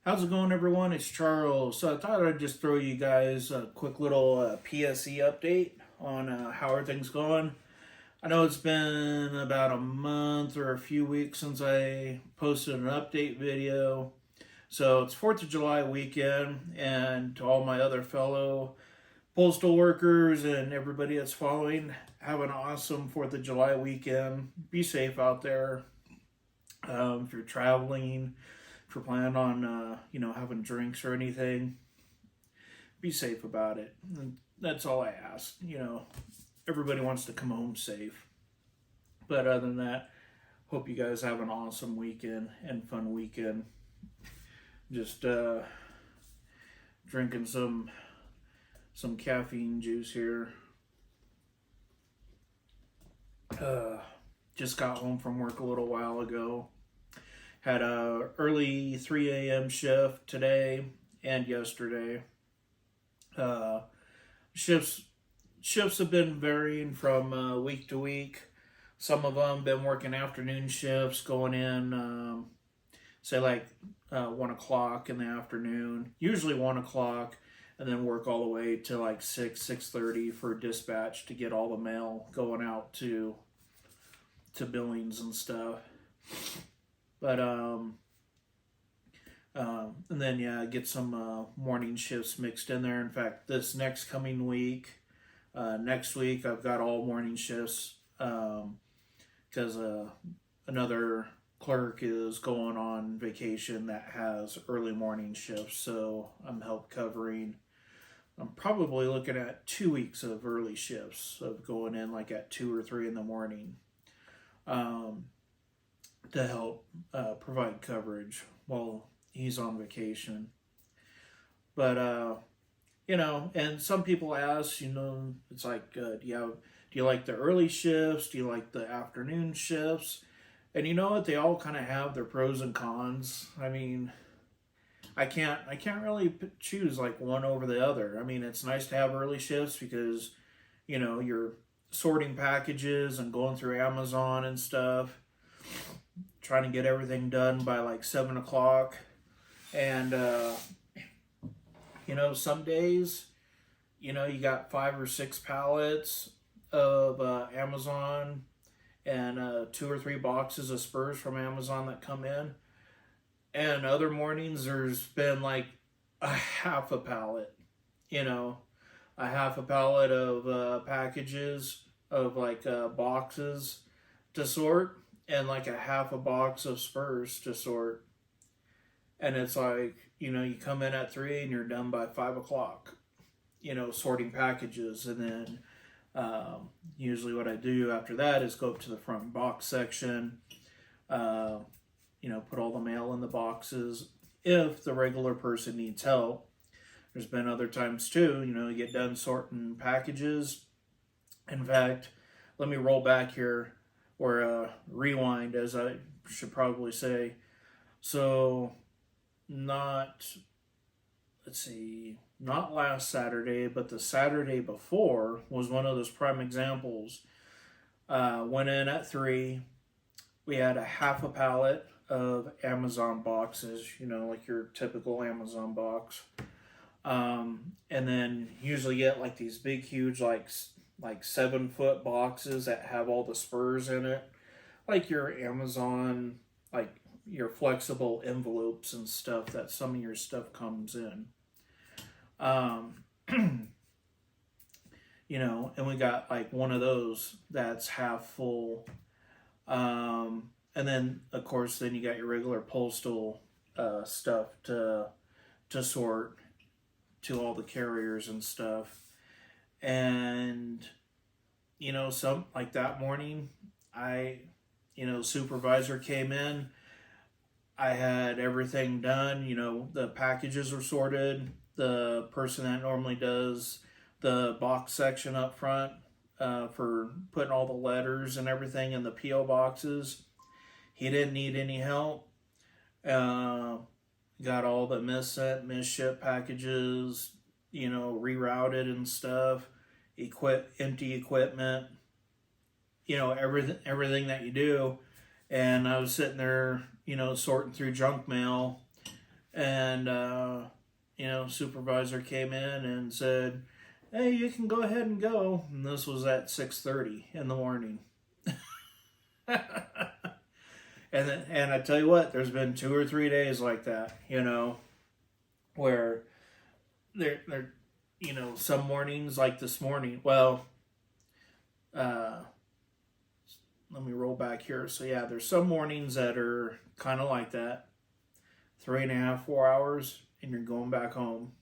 How's it going, everyone? It's Charles. So I thought I'd just throw you guys a quick little PSE update on how everything's going. I know it's been about a month or a few weeks since I posted an update video. So it's 4th of July weekend, and to all my other fellow postal workers and everybody that's following, have an awesome 4th of July weekend. Be safe out there. If you're traveling, if you're planning on, having drinks or anything, be safe about it. And that's all I ask. Everybody wants to come home safe. But other than that, hope you guys have an awesome weekend and fun weekend. Just drinking some caffeine juice here. Just got home from work a little while ago. Had a early 3 a.m. shift today and yesterday. Uh, shifts shifts have been varying from week to week. Some of them been working afternoon shifts, going in say like 1 o'clock in the afternoon, usually 1 o'clock, and then work all the way to like 6:30 for dispatch to get all the mail going out to billings and stuff. But and then yeah, get some morning shifts mixed in there. In fact, this next coming week, next week I've got all morning shifts because another clerk is going on vacation that has early morning shifts, so I'm help covering. I'm probably looking at 2 weeks of early shifts of going in like at 2 or 3 in the morning. Um, to help provide coverage while he's on vacation. But and some people ask, it's like, do you like the early shifts? Do you like the afternoon shifts? And you know what? They all kind of have their pros and cons. I mean, I can't really choose like one over the other. I mean, it's nice to have early shifts because you're sorting packages and going through Amazon and stuff, trying to get everything done by like 7 o'clock. And some days, you got 5 or 6 pallets of Amazon and 2 or 3 boxes of spurs from Amazon that come in. And other mornings, there's been like a half a pallet, you know, a half a pallet of packages of like boxes to sort, and like a half a box of spurs to sort. And it's like, you come in at 3 and you're done by 5 o'clock, sorting packages. And then usually what I do after that is go up to the front box section, uh, put all the mail in the boxes if the regular person needs help. There's been other times too, you get done sorting packages. In fact, let me roll back here, or rewind, as I should probably say. So, not, let's see, not last Saturday, but the Saturday before was one of those prime examples. Went in at 3. We had a half a pallet of Amazon boxes, like your typical Amazon box. And then usually get like these big, huge, like 7-foot boxes that have all the spurs in it, like your Amazon, like your flexible envelopes and stuff that some of your stuff comes in. Um, and we got like one of those that's half full. And then of course, then you got your regular postal stuff to sort to all the carriers and stuff. And some like that morning, supervisor came in. I had everything done. The packages were sorted. The person that normally does the box section up front for putting all the letters and everything in the PO boxes, he didn't need any help. Got all the missed packages, rerouted and stuff, empty equipment, everything that you do. And I was sitting there, sorting through junk mail, And, supervisor came in and said, hey, you can go ahead and go. And this was at 6:30 in the morning. And I tell you what, there's been 2 or 3 days like that, where they're some mornings like this morning. Well, let me roll back here. So yeah, there's some mornings that are kind of like that, 3.5, 4 hours, and you're going back home,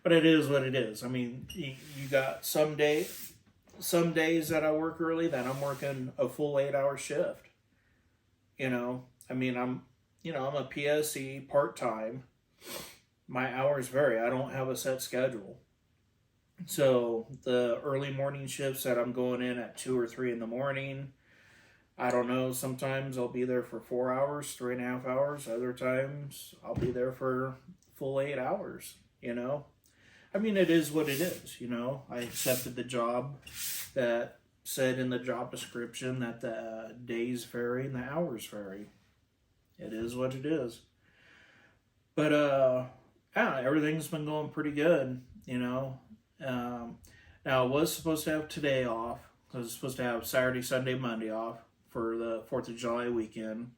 But it is what it is. I mean, you got some days that I work early that I'm working a full 8-hour shift. I mean, I'm a PSE part-time. My hours vary. I don't have a set schedule. So the early morning shifts that I'm going in at 2 or 3 in the morning, I don't know. Sometimes I'll be there for 4 hours, 3.5 hours. Other times I'll be there for full 8 hours, I mean, it is what it is, I accepted the job that said in the job description that the days vary and the hours vary. It is what it is. But, everything's been going pretty good, Now, I was supposed to have today off. I was supposed to have Saturday, Sunday, Monday off for the 4th of July weekend.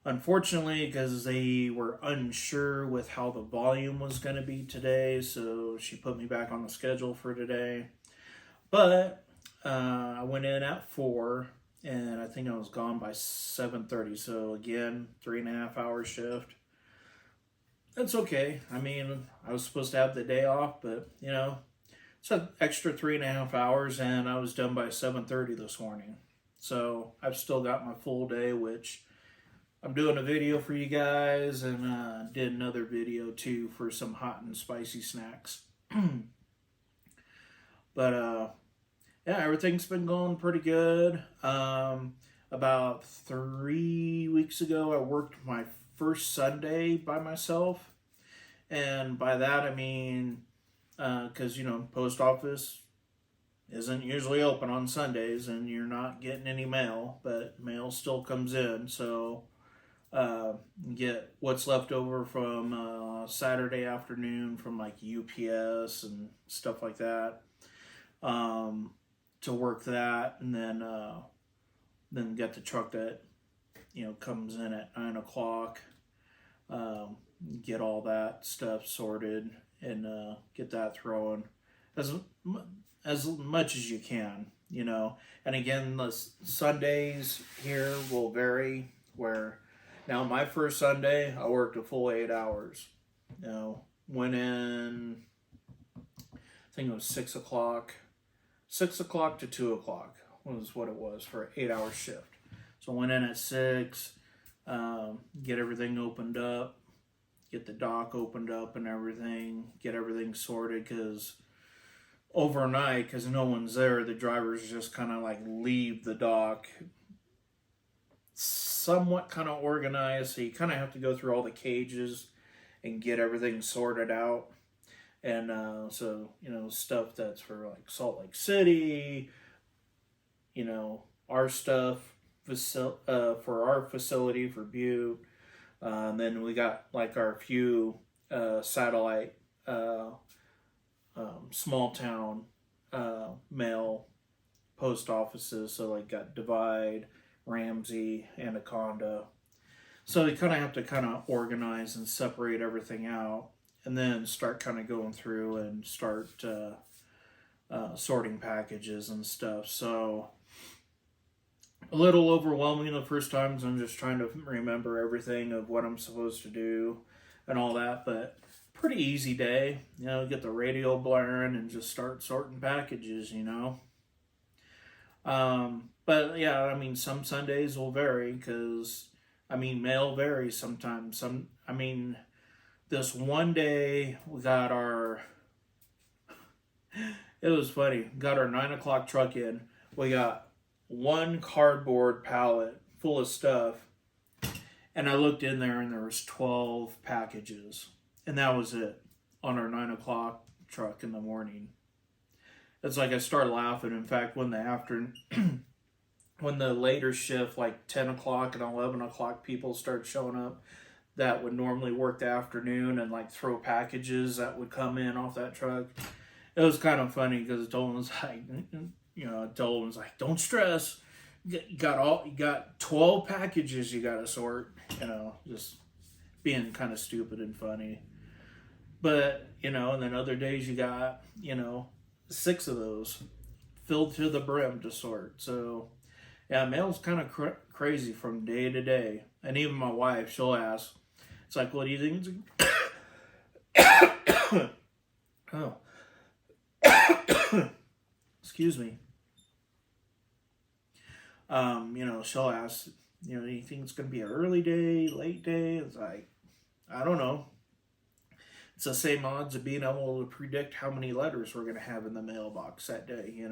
Unfortunately, because they were unsure with how the volume was going to be today, so she put me back on the schedule for today. But I went in at 4, and I think I was gone by 7:30. So again, 3.5-hour shift. That's okay. I mean, I was supposed to have the day off, but it's an extra 3.5 hours, and I was done by 7:30 this morning. So I've still got my full day, which I'm doing a video for you guys, and did another video too for some hot and spicy snacks. But yeah, everything's been going pretty good. About 3 weeks ago, I worked my first Sunday by myself, and by that I mean because post office isn't usually open on Sundays, and you're not getting any mail, but mail still comes in, so get what's left over from Saturday afternoon from like UPS and stuff like that, to work that, and then get the truck that comes in at 9 o'clock, get all that stuff sorted, and get that throwing as much as you can, and again, the Sundays here will vary. Where now my first Sunday I worked a full 8 hours. Went in, I think it was 6 o'clock to 2 o'clock was what it was for an 8-hour shift. So I went in at 6, get everything opened up, get the dock opened up and everything, get everything sorted, because overnight, because no one's there, the drivers just kind of like leave the dock somewhat kind of organized, so you kind of have to go through all the cages and get everything sorted out. And so stuff that's for like Salt Lake City, our stuff for our facility for Butte, and then we got like our few satellite small town mail post offices. So like got Divide, Ramsey, Anaconda. So you kind of have to organize and separate everything out, and then start kind of going through and start sorting packages and stuff. So a little overwhelming the first times. I'm just trying to remember everything of what I'm supposed to do and all that, but pretty easy day. Get the radio blaring and just start sorting packages, But yeah, I mean, some Sundays will vary, because mail varies sometimes. This one day we got it was funny, got our 9 o'clock truck in. We got one cardboard pallet full of stuff, and I looked in there and there was 12 packages, and that was it on our 9 o'clock truck in the morning. It's like I started laughing. In fact, when the later shift, like 10 o'clock and 11 o'clock, people started showing up, that would normally work the afternoon and like throw packages that would come in off that truck. It was kind of funny because Dolan was like, Dolan was like, don't stress. You got 12 packages you got to sort, just being kind of stupid and funny. But, and then other days you got, 6 of those filled to the brim to sort. So, yeah, mail's kind of crazy from day to day. And even my wife, she'll ask, it's like, what do you think? Oh. Excuse me. She'll ask, do you think it's going to be an early day, late day? It's like, I don't know. It's the same odds of being able to predict how many letters we're going to have in the mailbox that day,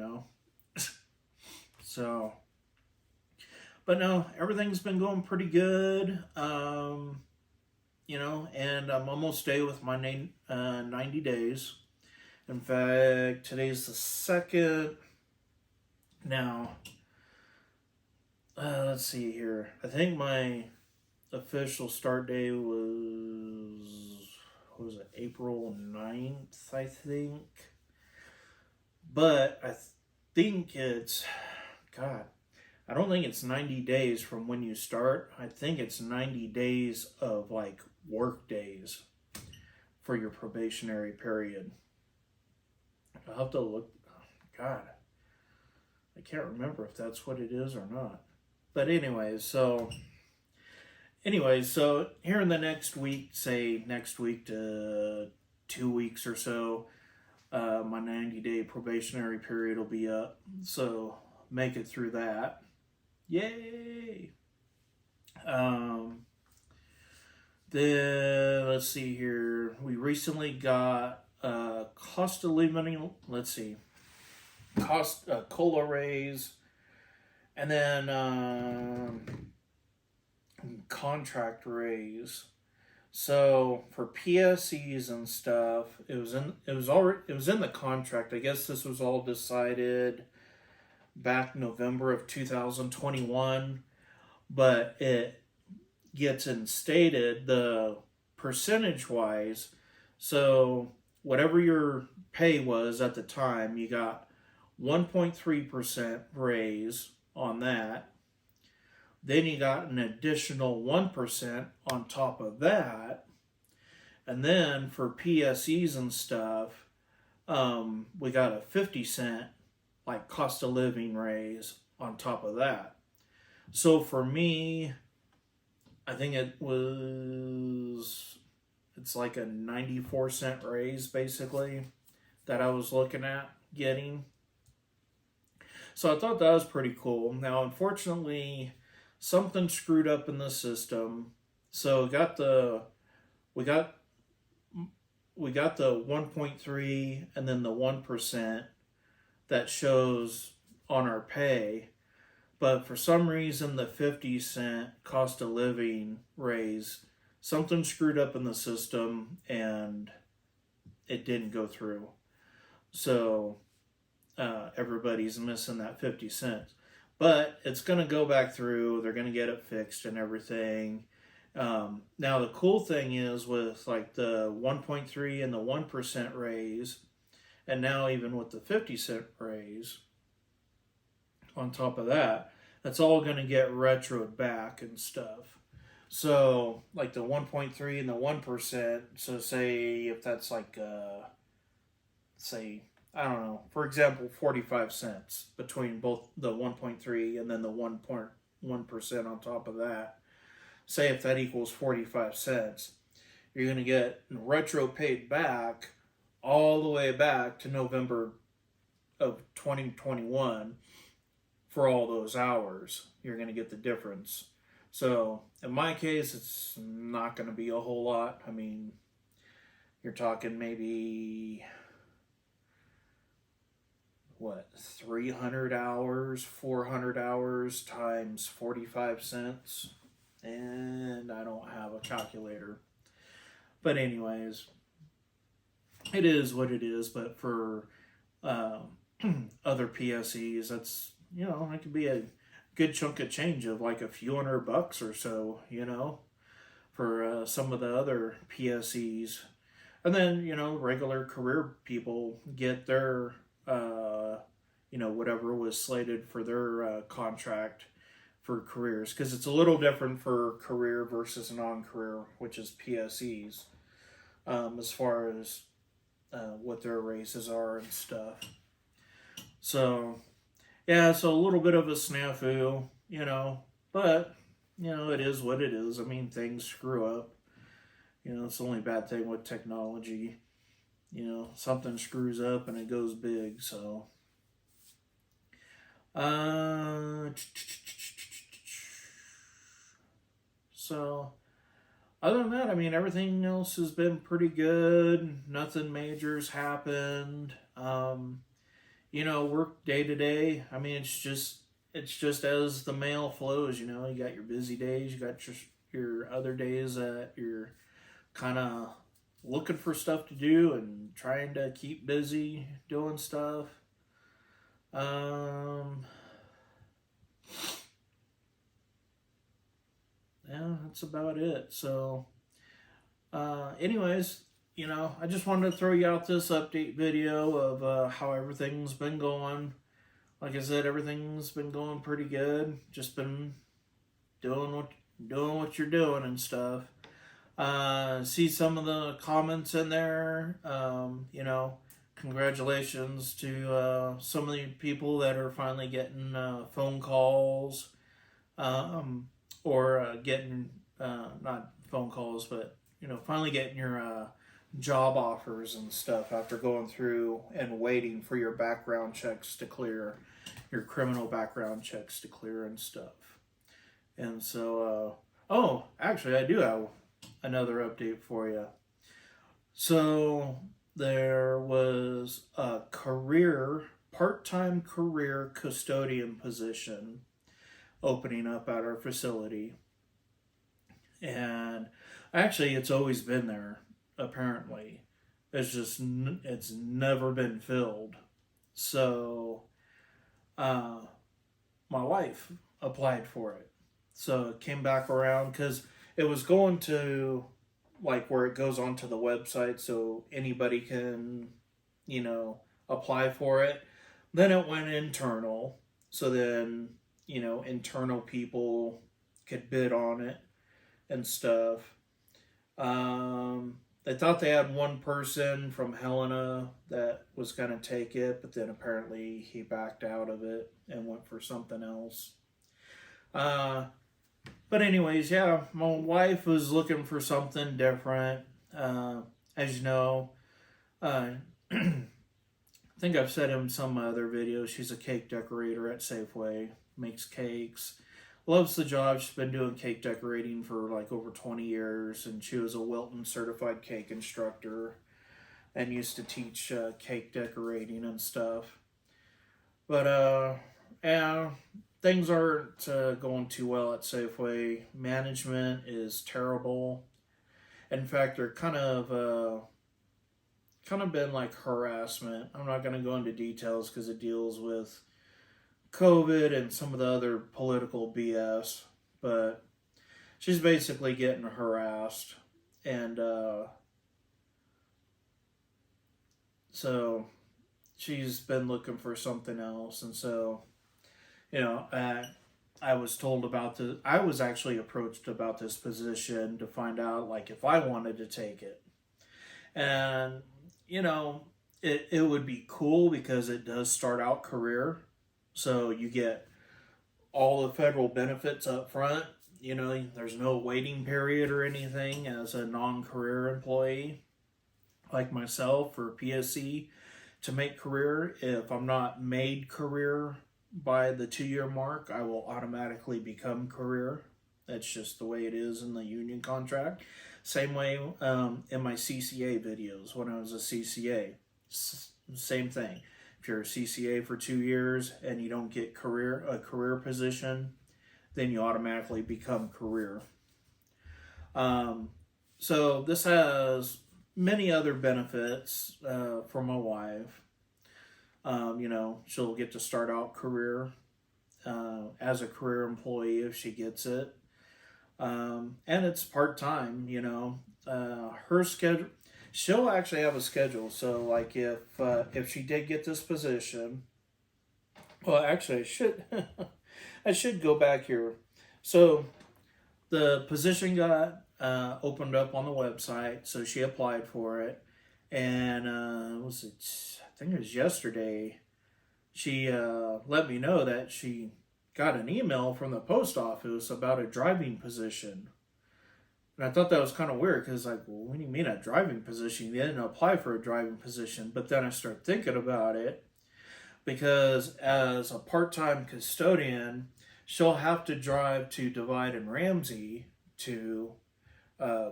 So, but no, everything's been going pretty good. And I'm almost done with my 90 days. In fact, today's the 2nd. Now, let's see here. I think my official start day was it, April 9th, I think. But I think it's, God, I don't think it's 90 days from when you start. I think it's 90 days of like work days for your probationary period. I'll have to look. God, I can't remember if that's what it is or not. But anyways, so here in the next week, say next week to 2 weeks or so, my 90-day probationary period will be up. So make it through that. Yay! Then let's see here. We recently got cost of living. Let's see, COLA raise, and then contract raise. So for PSEs and stuff, it was in the contract. I guess this was all decided back November of 2021, but it gets instated the percentage wise. So whatever your pay was at the time, you got 1.3% raise on that. Then you got an additional 1% on top of that. And then for PSEs and stuff, we got a 50-cent like cost of living raise on top of that. So for me, I think it's like a 94-cent raise basically that I was looking at getting. So I thought that was pretty cool. Now, unfortunately, something screwed up in the system. So we got the 1.3 and then the 1% that shows on our pay. But for some reason, the 50-cent cost of living raise, something screwed up in the system and it didn't go through. So everybody's missing that 50 cents. But it's going to go back through. They're going to get it fixed and everything. Now, the cool thing is with like the 1.3 and the 1% raise, and now even with the 50-cent raise, on top of that, that's all going to get retroed back and stuff. So, like the 1.3 and the 1%, so say if that's like, say, I don't know, for example, 45 cents between both the 1.3 and then the 1.1% on top of that. Say if that equals 45 cents, you're going to get retro paid back all the way back to November of 2021 for all those hours. You're going to get the difference. So in my case, it's not going to be a whole lot. I mean, you're talking maybe, 300 hours, 400 hours times 45 cents. And I don't have a calculator. But anyways, it is what it is. But for other PSEs, that's, it could be a good chunk of change of like a few $100 or so, for some of the other PSEs. And then, regular career people get their, whatever was slated for their contract for careers. Because it's a little different for career versus non-career, which is PSEs, as far as what their races are and stuff. So, yeah, so a little bit of a snafu, but, it is what it is. I mean, things screw up. It's the only bad thing with technology. Something screws up and it goes big, so. So, other than that, I mean, everything else has been pretty good. Nothing major's happened. Work day to day. I mean, it's just as the mail flows. You got your busy days. You got your other days that you're kind of looking for stuff to do and trying to keep busy doing stuff. Yeah, that's about it. So, anyways, I just wanted to throw you out this update video of how everything's been going. Like I said, everything's been going pretty good. Just been doing what you're doing and stuff. See some of the comments in there. Congratulations to some of the people that are finally getting phone calls, or getting not phone calls, but finally getting your job offers and stuff after going through and waiting for your background checks to clear, your criminal background checks to clear and stuff. And so, actually, I do have another update for you. So there was a part-time career custodian position opening up at our facility. And actually, it's always been there, apparently. It's never been filled. So, my wife applied for it. So it came back around because it was going to, like, where it goes onto the website so anybody can, apply for it. Then it went internal. So then, internal people could bid on it and stuff. They thought they had one person from Helena that was going to take it, but then apparently he backed out of it and went for something else. But anyways, yeah, my wife was looking for something different. As you know, I think I've said in some other videos, she's a cake decorator at Safeway, makes cakes, loves the job. She's been doing cake decorating for like over 20 years, and she was a Wilton certified cake instructor and used to teach cake decorating and stuff. But, yeah, things aren't going too well at Safeway. Management is terrible. In fact, they're kind of been like harassment. I'm not going to go into details because it deals with COVID and some of the other political BS, but she's basically getting harassed, and so she's been looking for something else. And so, I was told about I was actually approached about this position to find out like if I wanted to take it. And, it would be cool because it does start out career. So you get all the federal benefits up front. There's no waiting period or anything as a non-career employee like myself for PSE to make career. If I'm not made career by the 2-year mark, I will automatically become career. That's just the way it is in the union contract. Same way in my CCA videos when I was a CCA. Same thing. If you're a CCA for 2 years and you don't get a career position, then you automatically become career. So this has many other benefits for my wife. She'll get to start out career as a career employee if she gets it. And it's part-time, you know. Her schedule, she'll actually have a schedule. So like if she did get this position, well, actually I should I should go back here. So the position got opened up on the website, so she applied for it, and was it? I think it was yesterday. She let me know that she got an email from the post office about a driving position. And I thought that was kind of weird because, like, well, what do you mean a driving position? You didn't apply for a driving position. But then I started thinking about it because as a part time custodian, she'll have to drive to Divide and Ramsey to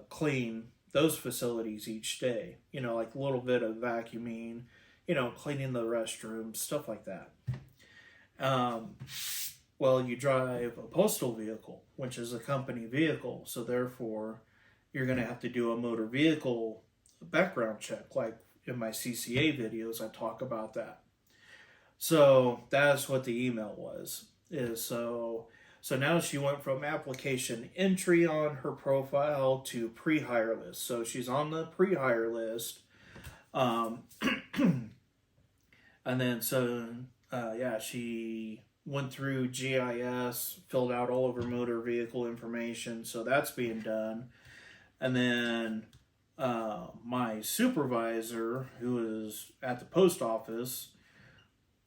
clean those facilities each day. You know, like a little bit of vacuuming, you know, cleaning the restrooms, stuff like that. Well, you drive a postal vehicle, which is a company vehicle, so therefore you're going to have to do a motor vehicle background check. Like in my CCA videos, I talk about that. So that's what the email was. So now she went from application entry on her profile to pre-hire list. So she's on the pre-hire list. And then yeah, she went through GIS, filled out all of her motor vehicle information, so that's being done. And then my supervisor, who is at the post office,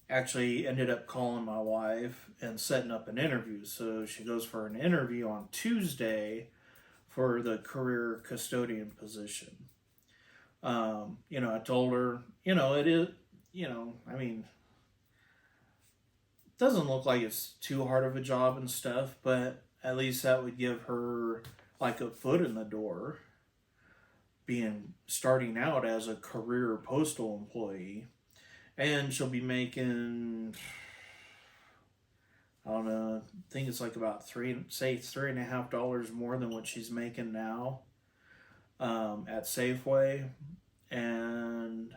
actually ended up calling my wife and setting up an interview. So she goes for an interview on Tuesday for the career custodian position. You know, I told her, you know, it is, you know, I mean, doesn't look like it's too hard of a job and stuff, but at least that would give her like a foot in the door starting out as a career postal employee. And she'll be making, I don't know, I think it's like about $3.50 more than what she's making now at Safeway. And,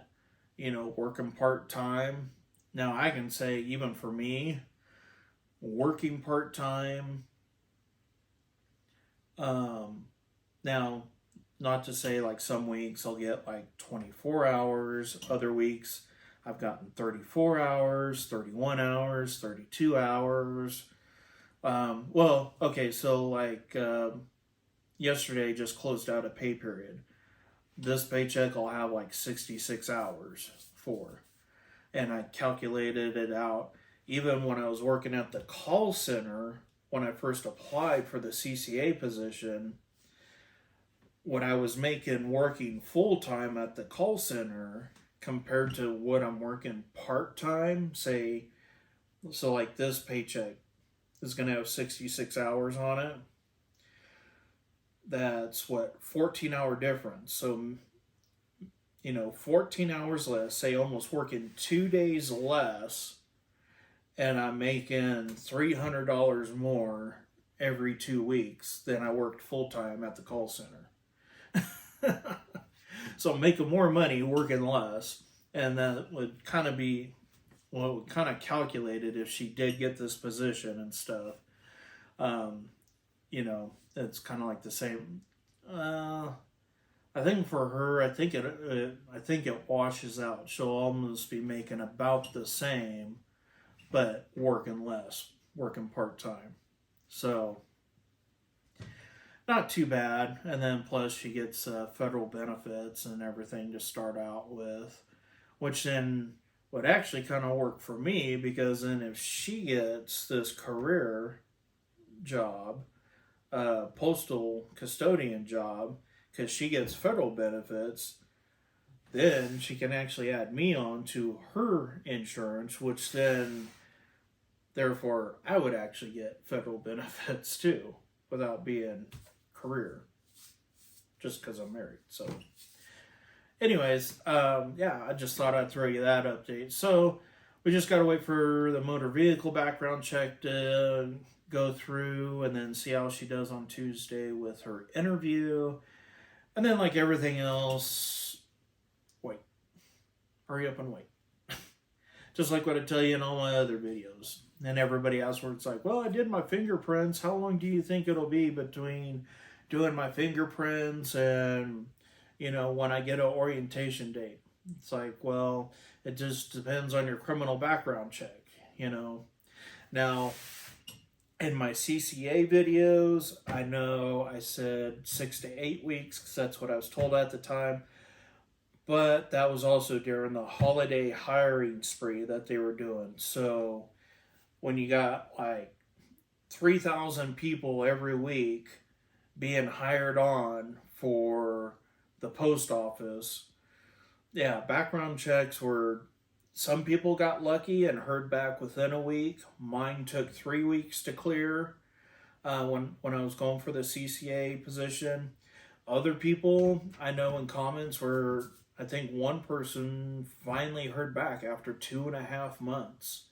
you know, working part-time. Now, I can say, even for me, working part-time, now, not to say like some weeks I'll get like 24 hours, other weeks I've gotten 34 hours, 31 hours, 32 hours. Well, okay, so like yesterday just closed out a pay period. This paycheck I'll have like 66 hours for. And I calculated it out. Even when I was working at the call center, when I first applied for the CCA position, what I was making working full-time at the call center compared to what I'm working part-time, say, so like this paycheck is going to have 66 hours on it. That's what, 14-hour difference. So, you know, 14 hours less, say almost working 2 days less, and I'm making $300 more every 2 weeks than I worked full-time at the call center. So I'm making more money working less, and that would kind of be what would kind of calculate it if she did get this position and stuff. You know, it's kind of like the same. I think for her, I think it washes out. She'll almost be making about the same, but working less, working part-time. So not too bad. And then plus she gets federal benefits and everything to start out with, which then would actually kind of work for me, because then if she gets this career job, postal custodian job, because she gets federal benefits, then she can actually add me on to her insurance, which then, therefore, I would actually get federal benefits too, without being career, just because I'm married. So, anyways, yeah, I just thought I'd throw you that update. So, we just got to wait for the motor vehicle background check to go through, and then see how she does on Tuesday with her interview. And then, like everything else, wait. Hurry up and wait. Just like what I tell you in all my other videos. And everybody asks where it's like, well, I did my fingerprints. How long do you think it'll be between doing my fingerprints and, when I get an orientation date? It's like, well, it just depends on your criminal background check. Now, in my CCA videos, I know I said 6 to 8 weeks because that's what I was told at the time. But that was also during the holiday hiring spree that they were doing. So when you got like 3,000 people every week being hired on for the post office, yeah, background checks were, some people got lucky and heard back within a week. Mine took 3 weeks to clear when I was going for the CCA position. Other people I know in comments were, I think one person finally heard back after 2.5 months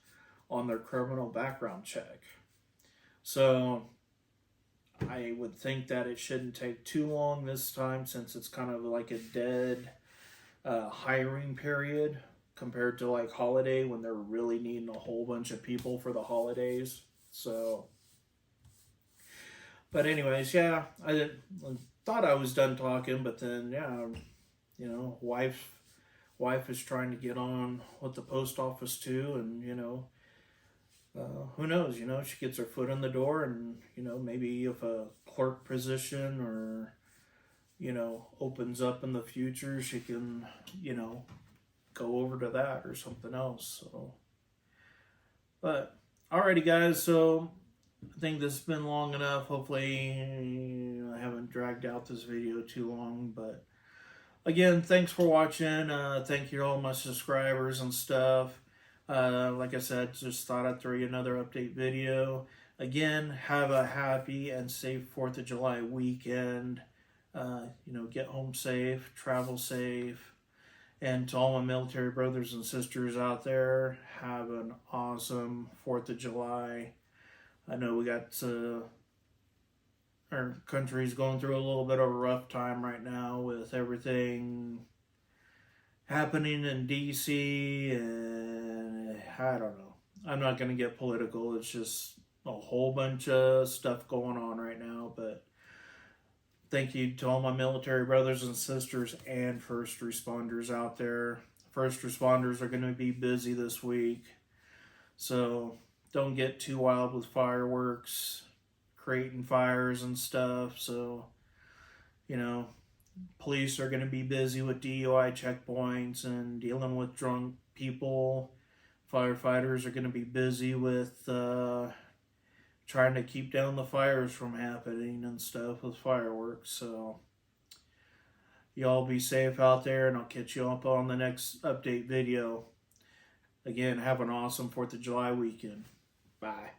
on their criminal background check. So I would think that it shouldn't take too long this time, since it's kind of like a dead hiring period compared to like holiday, when they're really needing a whole bunch of people for the holidays. So, but anyways, yeah, I thought I was done talking, but then wife is trying to get on with the post office too, and who knows, she gets her foot in the door, and maybe if a clerk position or opens up in the future, she can go over to that or something else. So, but alrighty guys, so I think this has been long enough. Hopefully I haven't dragged out this video too long, but again, thanks for watching. Thank you to all my subscribers and stuff. Like I said, just thought I'd throw you another update video. Again, have a happy and safe 4th of July weekend. Get home safe, travel safe. And to all my military brothers and sisters out there, have an awesome 4th of July. I know we got our country's going through a little bit of a rough time right now with everything happening in DC, and I don't know. I'm not going to get political. It's just a whole bunch of stuff going on right now, but thank you to all my military brothers and sisters and first responders out there. First responders are going to be busy this week, so don't get too wild with fireworks, creating fires and stuff. So, police are going to be busy with DUI checkpoints and dealing with drunk people. Firefighters are going to be busy with trying to keep down the fires from happening and stuff with fireworks. So y'all be safe out there, and I'll catch you up on the next update video. Again, have an awesome 4th of July weekend. Bye.